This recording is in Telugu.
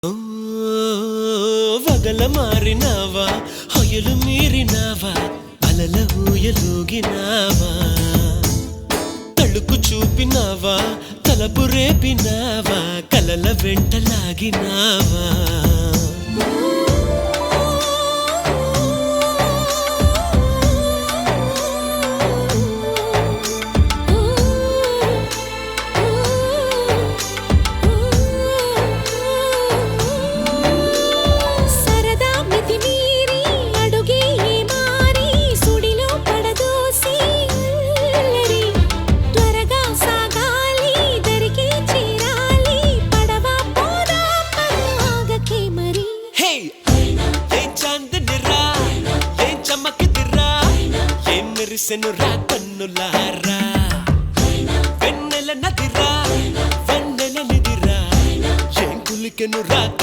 ఓ వగల మారినావా హొయలు మీరినావా అలల ఊయలూగినావా తళుకు చూపినావా తలపు రేపినావా కలల వెంటలాగినావా మెరిసెను రా కన్నులా